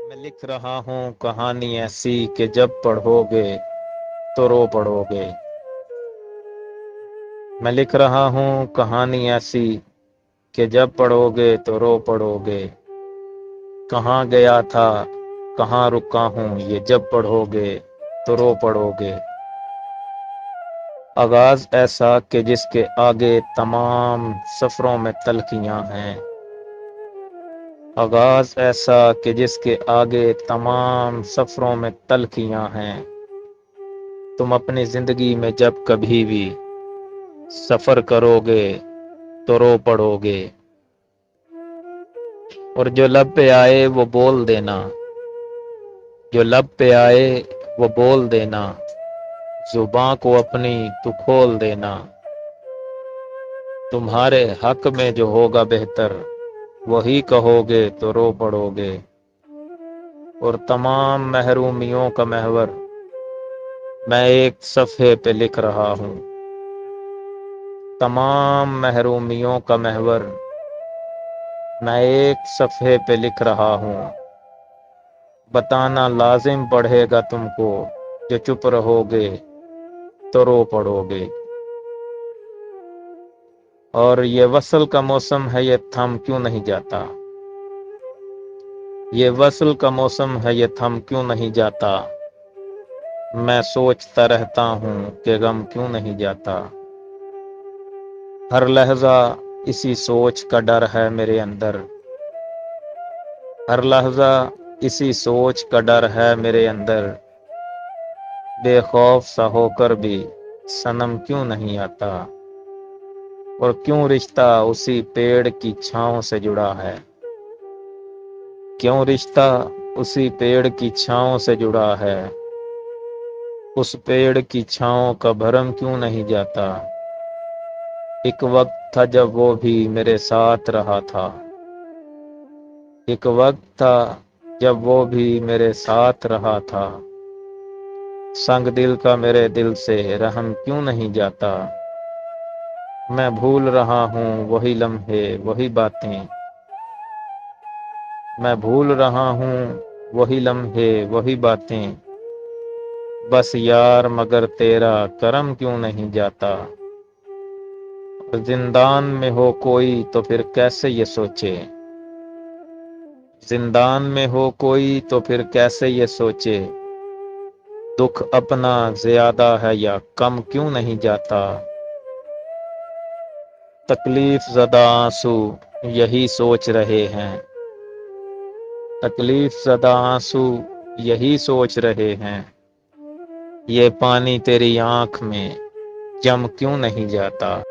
میں لکھ رہا ہوں کہانی ایسی کہ جب پڑھو گے تو رو پڑو گے۔ میں لکھ رہا ہوں کہانی ایسی کہ جب پڑھو گے تو رو پڑو گے۔ کہاں گیا تھا کہاں رکا ہوں یہ جب پڑھو گے تو رو پڑو گے۔ آغاز ایسا کہ جس کے آگے تمام سفروں میں تلخیاں ہیں۔ آغاز ایسا کہ جس کے آگے تمام سفروں میں تلخیاں ہیں۔ تم اپنی زندگی میں جب کبھی بھی سفر کرو گے تو رو پڑو گے۔ اور جو لب پہ آئے وہ بول دینا، جو لب پہ آئے وہ بول دینا، زباں کو اپنی تو کھول دینا۔ تمہارے حق میں جو ہوگا بہتر وہی کہو گے تو رو پڑو گے۔ اور تمام محرومیوں کا محور میں ایک صفحے پہ لکھ رہا ہوں۔ تمام محرومیوں کا محور میں ایک صفحے پہ لکھ رہا ہوں۔ بتانا لازم پڑے گا تم کو، جو چپ رہو گے تو رو پڑو گے۔ اور یہ وصل کا موسم ہے یہ تھم کیوں نہیں جاتا، یہ وصل کا موسم ہے یہ تھم کیوں نہیں جاتا۔ میں سوچتا رہتا ہوں کہ غم کیوں نہیں جاتا۔ ہر لحظہ اسی سوچ کا ڈر ہے میرے اندر، ہر لحظہ اسی سوچ کا ڈر ہے میرے اندر۔ بے خوف سا ہو کر بھی صنم کیوں نہیں آتا، اور کیوں رشتہ اسی پیڑ کی چھاؤں سے جڑا ہے، کیوں رشتہ اسی پیڑ کی چھاؤں سے جڑا ہے۔ اس پیڑ کی چھاؤں کا بھرم کیوں نہیں جاتا۔ ایک وقت تھا جب وہ بھی میرے ساتھ رہا تھا، ایک وقت تھا جب وہ بھی میرے ساتھ رہا تھا۔ سنگ دل کا میرے دل سے رحم کیوں نہیں جاتا۔ میں بھول رہا ہوں وہی لمحے وہی باتیں، میں بھول رہا ہوں وہی لمحے وہی باتیں۔ بس یار مگر تیرا کرم کیوں نہیں جاتا۔ زندان میں ہو کوئی تو پھر کیسے یہ سوچے، زندان میں ہو کوئی تو پھر کیسے یہ سوچے۔ دکھ اپنا زیادہ ہے یا کم کیوں نہیں جاتا۔ تکلیف زدہ آنسو یہی سوچ رہے ہیں، تکلیف زدہ آنسو یہی سوچ رہے ہیں۔ یہ پانی تیری آنکھ میں جم کیوں نہیں جاتا۔